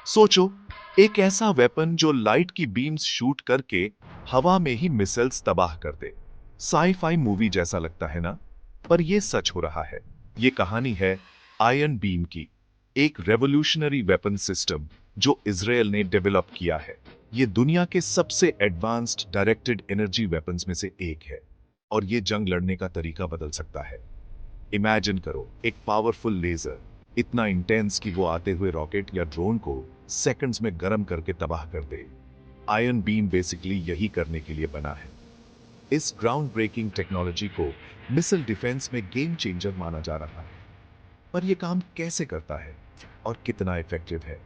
सोचो, एक ऐसा वेपन जो लाइट की बीम्स शूट करके हवा में ही मिसाइल्स तबाह कर दे। साई-फाई मूवी जैसा लगता है ना? पर यह सच हो रहा है। ये कहानी है आयरन बीम की, एक रेवोल्यूशनरी वेपन सिस्टम जो इजराइल ने डेवलप किया है। ये दुनिया के सबसे एडवांस्ड डायरेक्टेड एनर्जी वेपन्स में से एक है और ये जंग लड़ने का तरीका बदल सकता है। इमेजिन करो, एक पावरफुल लेजर इतना इंटेंस कि वो आते हुए रॉकेट या ड्रोन को सेकंड्स में गर्म करके तबाह कर दे। आयरन बीम बेसिकली यही करने के लिए बना है। इस ग्राउंड ब्रेकिंग टेक्नोलॉजी को मिसाइल डिफेंस में गेम चेंजर माना जा रहा है। पर यह काम कैसे करता है और कितना इफेक्टिव है?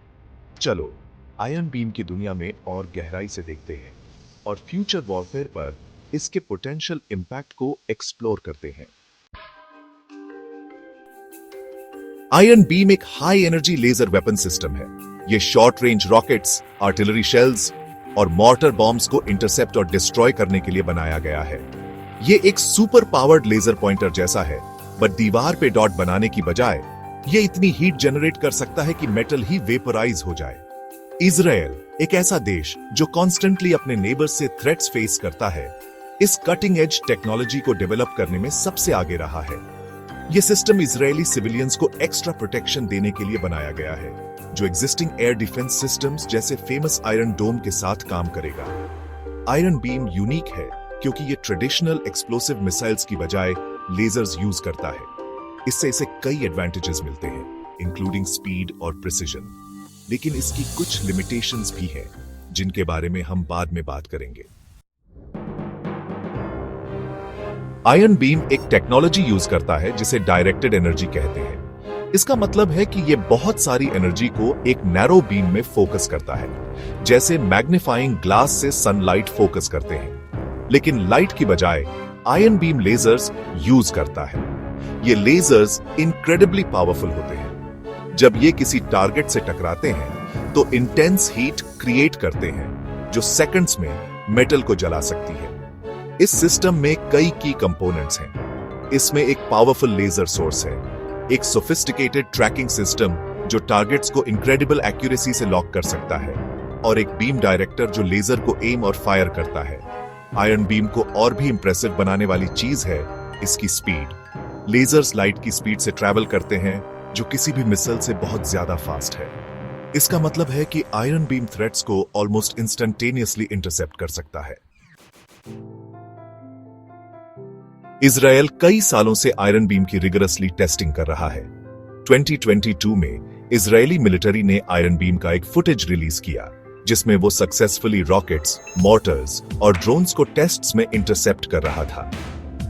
चलो आयरन बीम की दुनिया में और गहराई से देखते हैं और फ्यूचर वॉरफेयर पर इसके पोटेंशियल इंपैक्ट को एक्सप्लोर करते हैं। आयरन बीम एक high energy laser weapon system है। यह short range rockets, artillery shells और मॉर्टर बॉम्ब्स को इंटरसेप्ट और डिस्ट्रॉय करने के लिए बनाया गया है। यह एक सुपर पावर्ड लेजर पॉइंटर जैसा है, बट दीवार पे डॉट बनाने की बजाय यह इतनी हीट जनरेट कर सकता है कि मेटल ही वेपराइज हो जाए। इजराइल, एक ऐसा देश जो कॉन्स्टेंटली अपने नेबर से थ्रेट्स फेस करता है, इस कटिंग एज टेक्नोलॉजी को डेवलप करने में सबसे आगे रहा है। यह सिस्टम इजरायली सिविलियंस को एक्स्ट्रा प्रोटेक्शन देने के लिए बनाया गया है, जो एग्जिस्टिंग एयर डिफेंस सिस्टम्स जैसे फेमस आयरन डोम के साथ काम करेगा। आयरन बीम यूनिक है क्योंकि यह ट्रेडिशनल एक्सप्लोसिव मिसाइल्स की बजाय लेजर्स यूज करता है। इससे इसे कई एडवांटेजेस मिलते हैं, इंक्लूडिंग स्पीड और प्रिसिजन। लेकिन इसकी कुछ लिमिटेशंस भी हैं, जिनके बारे में हम बाद में बात करेंगे। आयरन बीम एक टेक्नोलॉजी यूज करता है जिसे डायरेक्टेड एनर्जी कहते हैं। इसका मतलब है कि यह बहुत सारी एनर्जी को एक नैरो बीम में फोकस करता है, जैसे मैग्नीफाइंग ग्लास से सनलाइट फोकस करते हैं। लेकिन लाइट की बजाय आयरन बीम लेजर्स यूज करता है। ये लेजर्स इनक्रेडिबली पावरफुल होते हैं। जब ये किसी टारगेट से टकराते हैं तो इंटेंस हीट क्रिएट करते हैं जो सेकंड्स में मेटल को जला सकती है। इस सिस्टम में कई की कंपोनेंट्स हैं। इसमें एक पावरफुल लेजर सोर्स है, एक सोफिस्टिकेटेड ट्रैकिंग सिस्टम जो टारगेट्स को इनक्रेडिबल एक्यूरेसी से लॉक कर सकता है, और एक बीम डायरेक्टर जो लेजर को एम और फायर करता है। आयरन बीम को और भी इंप्रेसिव बनाने वाली चीज है इसकी स्पीड। लेजर्स लाइट की स्पीड से ट्रैवल करते हैं, जो किसी भी मिसाइल से बहुत ज्यादा फास्ट है। इसका मतलब है कि आयरन बीम थ्रेट्स को ऑलमोस्ट इंस्टेंटेनियसली इंटरसेप्ट कर सकता है। इजराइल कई सालों से आयरन बीम की रिगरसली टेस्टिंग कर रहा है। 2022 में इजरायली मिलिट्री ने आयरन बीम का एक फुटेज रिलीज किया, जिसमें वो सक्सेसफुली रॉकेट्स, मॉर्टर्स और ड्रोन्स को टेस्ट्स में इंटरसेप्ट कर रहा था।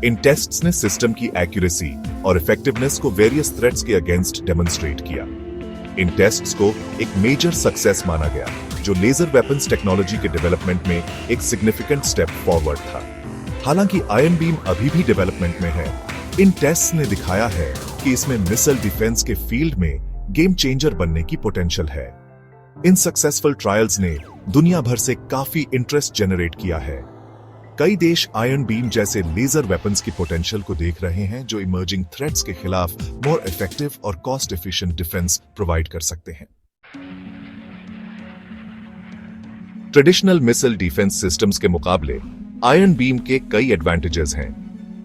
इन टेस्ट्स ने सिस्टम की एक्यूरेसी और इफेक्टिवनेस को वेरियस थ्रेट्स के अगेंस्ट डेमोन्स्ट्रेट किया। इन टेस्ट्स को एक मेजर सक्सेस माना गया, जो लेजर वेपन्स टेक्नोलॉजी के डेवलपमेंट में एक सिग्निफिकेंट स्टेप फॉरवर्ड था। हालांकि आयरन बीम अभी भी डेवलपमेंट में है, इन टेस्ट्स ने दिखाया है कि इसमें मिसाइल डिफेंस के फील्ड में गेम चेंजर बनने की पोटेंशियल है। इन सक्सेसफुल ट्रायल्स ने दुनिया भर से काफी इंटरेस्ट जनरेट किया है। कई देश आयरन बीम जैसे लेजर वेपन्स की पोटेंशियल को देख रहे हैं, जो इमर्जिंग थ्रेट्स के खिलाफ मोर इफेक्टिव और कॉस्ट एफिशिएंट डिफेंस प्रोवाइड कर सकते हैं। ट्रेडिशनल मिसाइल डिफेंस सिस्टम्स के मुकाबले आयरन बीम के कई एडवांटेजेस हैं।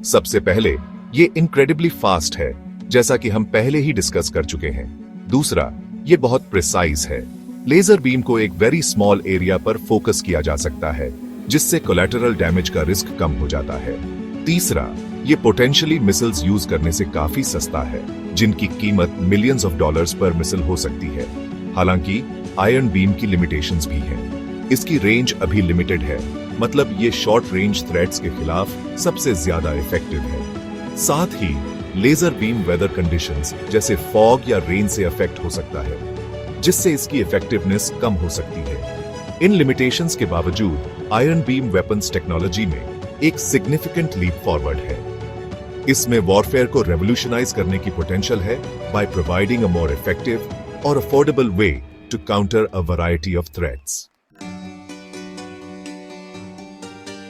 सबसे पहले, ये इनक्रेडिबली फास्ट है, जैसा कि हम पहले ही डिस्कस कर चुके हैं। दूसरा, ये बहुत प्रिसाइज है। लेजर बीम को एक वेरी स्मॉल एरिया पर फोकस किया जा सकता है, जिससे कोलैटरल डैमेज का रिस्क कम हो जाता है। तीसरा, ये पोटेंशियली मिसाइल्स यूज करने से काफी सस्ता है, जिनकी कीमत मिलियंस ऑफ डॉलर्स पर मिसाइल हो सकती है। हालांकि आयरन बीम की लिमिटेशंस भी हैं। इसकी रेंज अभी लिमिटेड है, मतलब ये शॉर्ट रेंज थ्रेट्स के खिलाफ सबसे ज्यादा इफेक्टिव है। साथ ही लेजर बीम वेदर कंडीशंस जैसे फॉग या रेन से अफेक्ट हो सकता है, जिससे इसकी इफेक्टिवनेस कम हो सकती है। इन लिमिटेशंस के बावजूद आयरन बीम वेपन्स टेक्नोलॉजी में एक सिग्निफिकेंट लीप फॉरवर्ड है। इसमें वॉरफेयर को रेवोल्यूशनाइज करने की पोटेंशियल है by providing a more effective और affordable way to counter a variety of threats.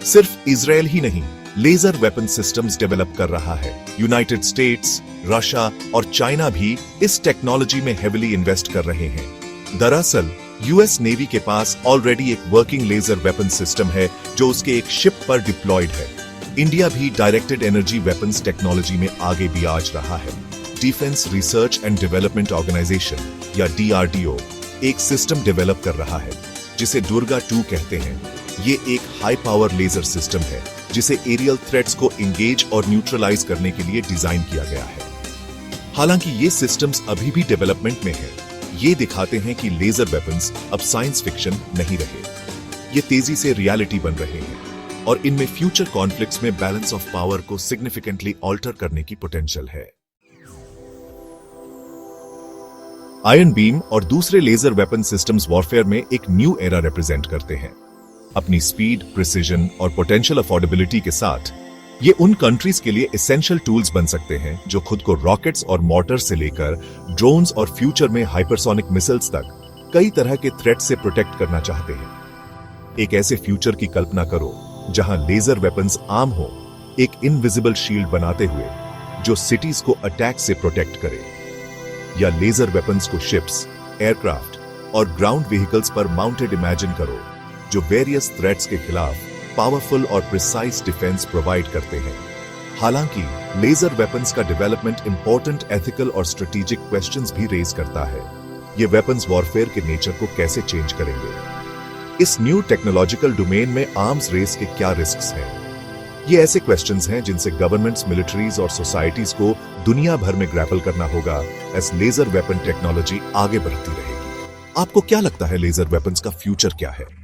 सिर्फ इजराइल ही नहीं, लेजर वेपन सिस्टम्स डेवलप कर रहा है। यूनाइटेड स्टेट्स, रशिया और चाइना भी इस टेक्नोलॉजी में हेविली इन्वेस्ट कर रहे हैं। दरअसल यूएस नेवी के पास ऑलरेडी एक वर्किंग लेजर वेपन सिस्टम है जो उसके एक शिप पर डिप्लॉयड है। इंडिया भी डायरेक्टेड एनर्जी वेपन्स टेक्नोलॉजी में आगे भी आज रहा है। Defence research and development organisation या डीआरडीओ एक सिस्टम डेवलप कर रहा है जिसे दुर्गा 2 कहते हैं। ये एक हाई पावर लेजर सिस्टम है जिसे एरियल थ्रेट्स को एंगेज और न्यूट्रलाइज करने के लिए डिजाइन किया गया है। हालांकि ये सिस्टम्स अभी भी डेवलपमेंट में है। ये दिखाते हैं कि लेजर वेपन्स अब साइंस फिक्शन नहीं रहे, ये तेजी से रियलिटी बन रहे हैं और इनमें फ्यूचर कॉन्फ्लिक्ट्स में बैलेंस ऑफ पावर को सिग्निफिकेंटली ऑल्टर करने की पोटेंशियल है। आयरन बीम और दूसरे लेजर वेपन सिस्टम्स वॉरफेयर में एक न्यू एरा रिप्रेजेंट करते हैं। अपनी स्पीड, प्रिसिजन और पोटेंशियल अफोर्डेबिलिटी के साथ ये उन कंट्रीज के लिए एसेंशियल टूल्स बन सकते हैं जो खुद को रॉकेट्स और मोटर से लेकर ड्रोन्स और फ्यूचर में हाइपरसोनिक मिसाइल्स तक कई तरह के थ्रेट से प्रोटेक्ट करना चाहते हैं। एक ऐसे फ्यूचर की कल्पना करो जहां लेजर वेपन्स आम हो, एक इनविजिबल शील्ड बनाते हुए जो सिटीज को अटैक से प्रोटेक्ट करे, या लेजर वेपन्स को शिप्स, एयरक्राफ्ट और ग्राउंड व्हीकल्स पर माउंटेड इमेजिन करो जो वेरियस थ्रेट्स के खिलाफ पावरफुल और प्रिसाइज डिफेंस प्रोवाइड करते हैं। हालांकि लेजर वेपन्स का डेवलपमेंट इंपॉर्टेंट एथिकल और स्ट्रेटेजिक क्वेश्चंस भी रेज करता है। ये वेपन्स वॉरफेयर के नेचर को कैसे चेंज करेंगे? इस न्यू टेक्नोलॉजिकल डोमेन में आर्म्स रेस के क्या रिस्क्स हैं? ये ऐसे क्वेश्चंस हैं जिनसे गवर्नमेंट्स, मिलिट्रीज और सोसाइटीज को दुनिया भर में ग्रैपल करना होगा एज लेजर वेपन टेक्नोलॉजी आगे बढ़ती रहेगी। आपको क्या लगता है लेजर वेपन्स का फ्यूचर क्या है?